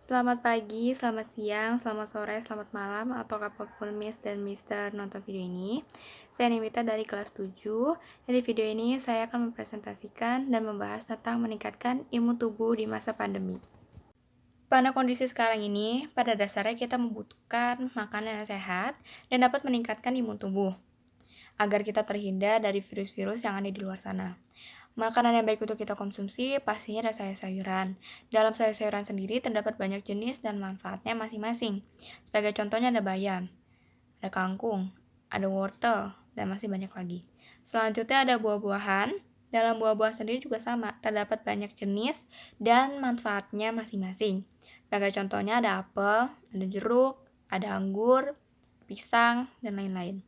Selamat pagi, selamat siang, selamat sore, selamat malam, atau apapun Miss dan Mister nonton video ini. Saya Nimita dari kelas 7. Di video ini saya akan mempresentasikan dan membahas tentang meningkatkan imun tubuh di masa pandemi. Pada kondisi sekarang ini, pada dasarnya kita membutuhkan makanan yang sehat dan dapat meningkatkan imun tubuh agar kita terhindar dari virus-virus yang ada di luar sana. Makanan yang baik untuk kita konsumsi pastinya ada sayur-sayuran. Dalam sayur-sayuran sendiri terdapat banyak jenis dan manfaatnya masing-masing. Sebagai contohnya ada bayam, ada kangkung, ada wortel, dan masih banyak lagi. Selanjutnya ada buah-buahan. Dalam buah-buahan sendiri juga sama, terdapat banyak jenis dan manfaatnya masing-masing. Sebagai contohnya ada apel, ada jeruk, ada anggur, pisang, dan lain-lain.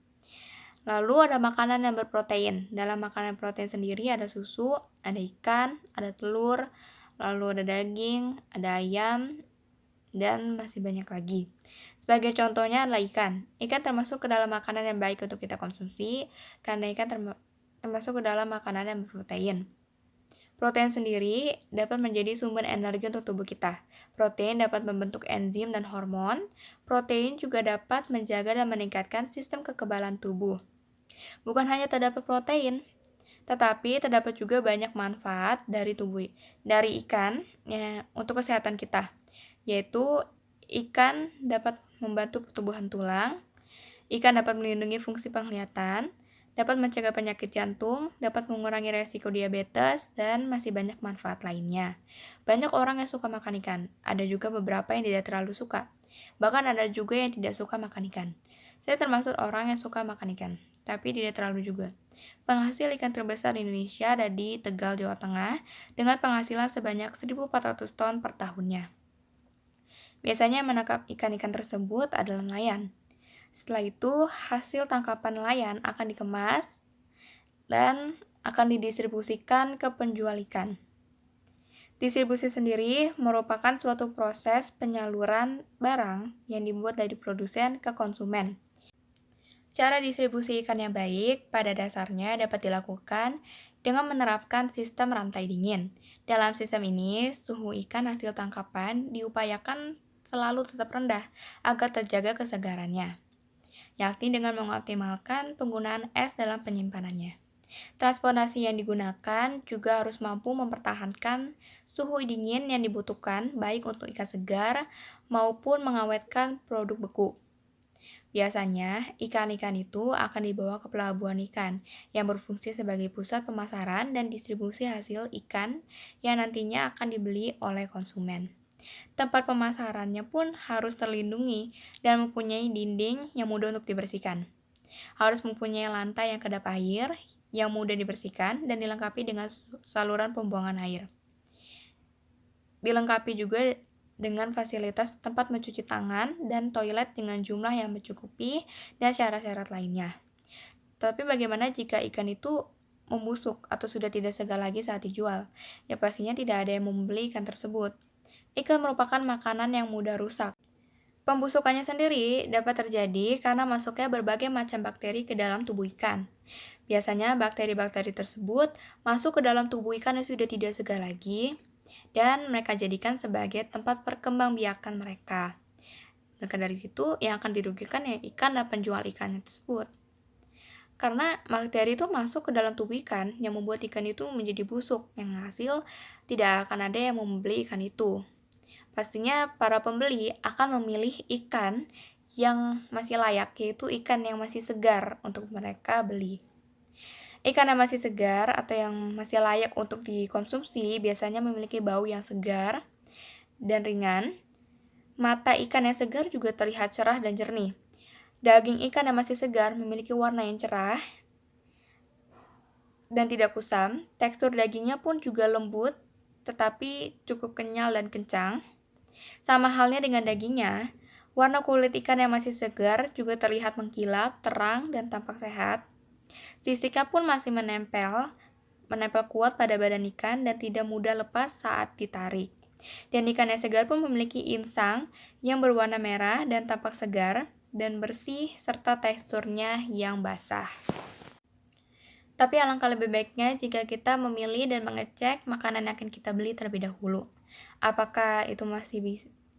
Lalu ada makanan yang berprotein. Dalam makanan protein sendiri ada susu, ada ikan, ada telur, lalu ada daging, ada ayam, dan masih banyak lagi. Sebagai contohnya adalah ikan. Ikan termasuk ke dalam makanan yang baik untuk kita konsumsi, karena ikan termasuk ke dalam makanan yang berprotein. Protein sendiri dapat menjadi sumber energi untuk tubuh kita. Protein dapat membentuk enzim dan hormon. Protein juga dapat menjaga dan meningkatkan sistem kekebalan tubuh. Bukan hanya terdapat protein, tetapi terdapat juga banyak manfaat dari ikan ya, untuk kesehatan kita, yaitu ikan dapat membantu pertumbuhan tulang, ikan dapat melindungi fungsi penglihatan, dapat mencegah penyakit jantung, dapat mengurangi resiko diabetes, dan masih banyak manfaat lainnya. Banyak orang yang suka makan ikan, ada juga beberapa yang tidak terlalu suka. Bahkan ada juga yang tidak suka makan ikan. Saya termasuk orang yang suka makan ikan, tapi tidak terlalu juga. Penghasil ikan terbesar di Indonesia ada di Tegal, Jawa Tengah, dengan penghasilan sebanyak 1.400 ton per tahunnya. Biasanya yang menangkap ikan-ikan tersebut adalah nelayan. Setelah itu, hasil tangkapan nelayan akan dikemas dan akan didistribusikan ke penjual ikan. Distribusi sendiri merupakan suatu proses penyaluran barang yang dibuat dari produsen ke konsumen. Cara distribusi ikan yang baik pada dasarnya dapat dilakukan dengan menerapkan sistem rantai dingin. Dalam sistem ini, suhu ikan hasil tangkapan diupayakan selalu tetap rendah agar terjaga kesegarannya, yakni dengan mengoptimalkan penggunaan es dalam penyimpanannya. Transportasi yang digunakan juga harus mampu mempertahankan suhu dingin yang dibutuhkan baik untuk ikan segar maupun mengawetkan produk beku. Biasanya, ikan-ikan itu akan dibawa ke pelabuhan ikan yang berfungsi sebagai pusat pemasaran dan distribusi hasil ikan yang nantinya akan dibeli oleh konsumen. Tempat pemasarannya pun harus terlindungi dan mempunyai dinding yang mudah untuk dibersihkan. Harus mempunyai lantai yang kedap air, yang mudah dibersihkan, dan dilengkapi dengan saluran pembuangan air. Dilengkapi juga dengan fasilitas tempat mencuci tangan dan toilet dengan jumlah yang mencukupi dan syarat-syarat lainnya. Tapi bagaimana jika ikan itu membusuk atau sudah tidak segar lagi saat dijual? Ya pastinya tidak ada yang membeli ikan tersebut. Ikan merupakan makanan yang mudah rusak. Pembusukannya sendiri dapat terjadi karena masuknya berbagai macam bakteri ke dalam tubuh ikan. Biasanya bakteri-bakteri tersebut masuk ke dalam tubuh ikan yang sudah tidak segar lagi, dan mereka jadikan sebagai tempat perkembangbiakan mereka. Maka dari situ yang akan dirugikan ya ikan dan penjual ikan tersebut. Karena bakteri itu masuk ke dalam tubuh ikan yang membuat ikan itu menjadi busuk, yang hasil tidak akan ada yang membeli ikan itu. Pastinya para pembeli akan memilih ikan yang masih layak, yaitu ikan yang masih segar untuk mereka beli. Ikan yang masih segar atau yang masih layak untuk dikonsumsi biasanya memiliki bau yang segar dan ringan. Mata ikan yang segar juga terlihat cerah dan jernih. Daging ikan yang masih segar memiliki warna yang cerah dan tidak kusam. Tekstur dagingnya pun juga lembut, tetapi cukup kenyal dan kencang. Sama halnya dengan dagingnya, warna kulit ikan yang masih segar juga terlihat mengkilap, terang, dan tampak sehat. Sisiknya pun masih menempel kuat pada badan ikan dan tidak mudah lepas saat ditarik. Dan ikan yang segar pun memiliki insang yang berwarna merah dan tampak segar dan bersih serta teksturnya yang basah. Tapi alangkah lebih baiknya jika kita memilih dan mengecek makanan yang akan kita beli terlebih dahulu. Apakah itu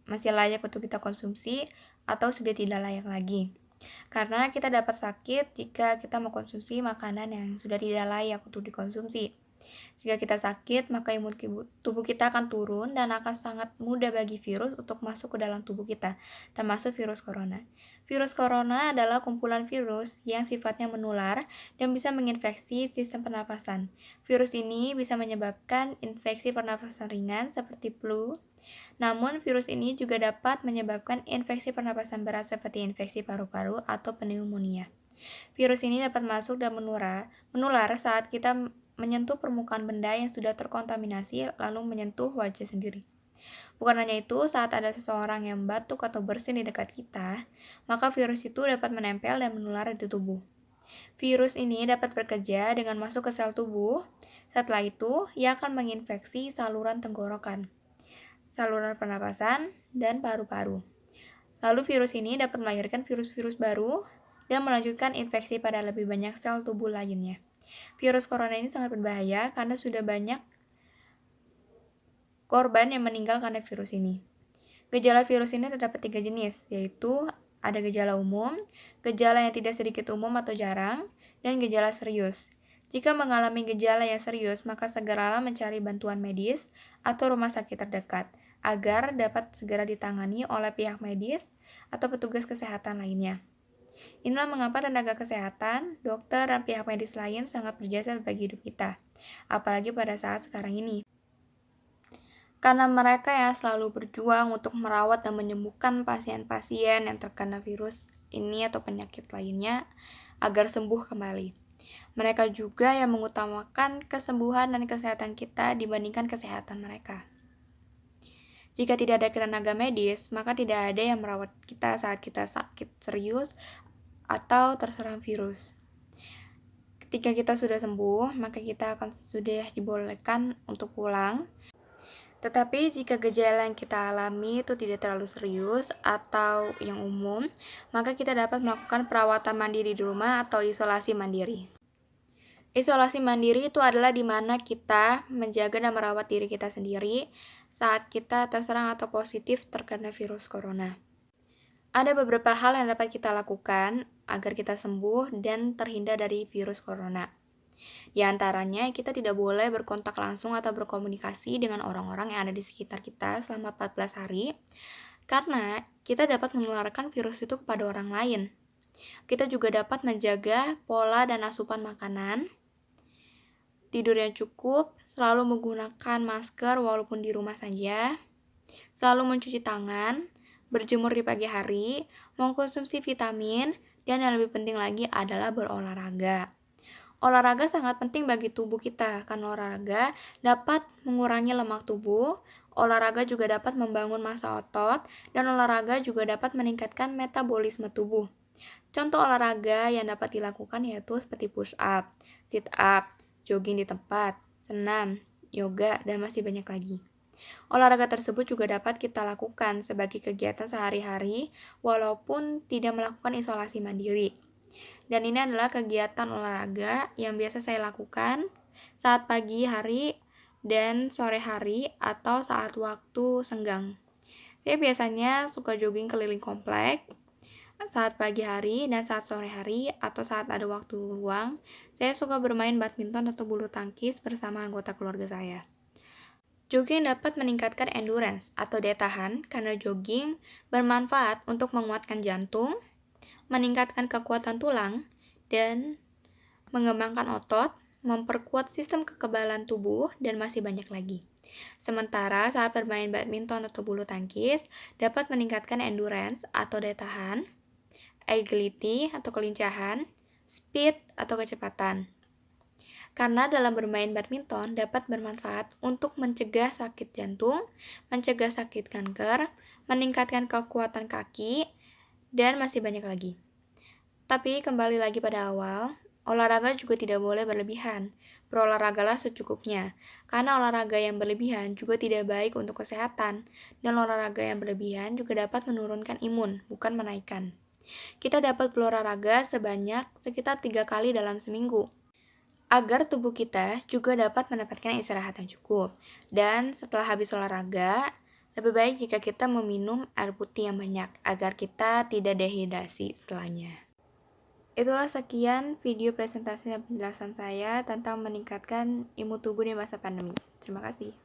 masih layak untuk kita konsumsi atau sudah tidak layak lagi. Karena kita dapat sakit jika kita mengkonsumsi makanan yang sudah tidak layak untuk dikonsumsi. Jika kita sakit, maka imun tubuh kita akan turun dan akan sangat mudah bagi virus untuk masuk ke dalam tubuh kita, termasuk virus corona. Virus corona adalah kumpulan virus yang sifatnya menular dan bisa menginfeksi sistem pernapasan. Virus ini bisa menyebabkan infeksi pernapasan ringan seperti flu. Namun, virus ini juga dapat menyebabkan infeksi pernapasan berat seperti infeksi paru-paru atau pneumonia. Virus ini dapat masuk dan menular saat kita menyentuh permukaan benda yang sudah terkontaminasi lalu menyentuh wajah sendiri. Bukan hanya itu, saat ada seseorang yang batuk atau bersin di dekat kita, maka virus itu dapat menempel dan menular di tubuh. Virus ini dapat bekerja dengan masuk ke sel tubuh. Setelah itu, ia akan menginfeksi saluran tenggorokan, saluran pernapasan, dan paru-paru. Lalu virus ini dapat melahirkan virus-virus baru dan melanjutkan infeksi pada lebih banyak sel tubuh lainnya. Virus corona ini sangat berbahaya karena sudah banyak korban yang meninggal karena virus ini. Gejala virus ini terdapat 3 jenis, yaitu ada gejala umum, gejala yang tidak sedikit umum atau jarang, dan gejala serius. Jika mengalami gejala yang serius, maka segeralah mencari bantuan medis atau rumah sakit terdekat, agar dapat segera ditangani oleh pihak medis atau petugas kesehatan lainnya. Inilah mengapa tenaga kesehatan, dokter, dan pihak medis lain sangat berjasa bagi hidup kita, apalagi pada saat sekarang ini. Karena mereka yang selalu berjuang untuk merawat dan menyembuhkan pasien-pasien yang terkena virus ini atau penyakit lainnya agar sembuh kembali. Mereka juga yang mengutamakan kesembuhan dan kesehatan kita dibandingkan kesehatan mereka. Jika tidak ada tenaga medis, maka tidak ada yang merawat kita saat kita sakit serius atau terserang virus. Ketika kita sudah sembuh, maka kita akan sudah dibolehkan untuk pulang. Tetapi jika gejala yang kita alami itu tidak terlalu serius atau yang umum, maka kita dapat melakukan perawatan mandiri di rumah atau isolasi mandiri. Isolasi mandiri itu adalah di mana kita menjaga dan merawat diri kita sendiri saat kita terserang atau positif terkena virus corona. Ada beberapa hal yang dapat kita lakukan agar kita sembuh dan terhindar dari virus corona. Di antaranya, kita tidak boleh berkontak langsung atau berkomunikasi dengan orang-orang yang ada di sekitar kita selama 14 hari, karena kita dapat menularkan virus itu kepada orang lain. Kita juga dapat menjaga pola dan asupan makanan, tidur yang cukup, selalu menggunakan masker walaupun di rumah saja, selalu mencuci tangan, berjemur di pagi hari, mengkonsumsi vitamin, dan yang lebih penting lagi adalah berolahraga. Olahraga sangat penting bagi tubuh kita, karena olahraga dapat mengurangi lemak tubuh, olahraga juga dapat membangun massa otot, dan olahraga juga dapat meningkatkan metabolisme tubuh. Contoh olahraga yang dapat dilakukan yaitu seperti push up, sit up, jogging di tempat, senam, yoga, dan masih banyak lagi. Olahraga tersebut juga dapat kita lakukan sebagai kegiatan sehari-hari walaupun tidak melakukan isolasi mandiri. Dan ini adalah kegiatan olahraga yang biasa saya lakukan saat pagi hari dan sore hari atau saat waktu senggang. Saya biasanya suka jogging keliling komplek saat pagi hari dan saat sore hari atau saat ada waktu luang. Saya suka bermain badminton atau bulu tangkis bersama anggota keluarga saya. Jogging dapat meningkatkan endurance atau daya tahan karena jogging bermanfaat untuk menguatkan jantung, meningkatkan kekuatan tulang, dan mengembangkan otot, memperkuat sistem kekebalan tubuh, dan masih banyak lagi. Sementara saat bermain badminton atau bulu tangkis dapat meningkatkan endurance atau daya tahan, agility atau kelincahan, speed atau kecepatan. Karena dalam bermain badminton dapat bermanfaat untuk mencegah sakit jantung, mencegah sakit kanker, meningkatkan kekuatan kaki, dan masih banyak lagi. Tapi kembali lagi pada awal, olahraga juga tidak boleh berlebihan. Berolahragalah secukupnya, karena olahraga yang berlebihan juga tidak baik untuk kesehatan, dan olahraga yang berlebihan juga dapat menurunkan imun, bukan menaikkan. Kita dapat berolahraga sebanyak sekitar 3 kali dalam seminggu, agar tubuh kita juga dapat mendapatkan istirahat yang cukup. Dan setelah habis olahraga, Lebih baik jika kita meminum air putih yang banyak agar kita tidak dehidrasi setelahnya. Itulah sekian video presentasi dan penjelasan saya tentang meningkatkan imun tubuh di masa pandemi. Terima kasih.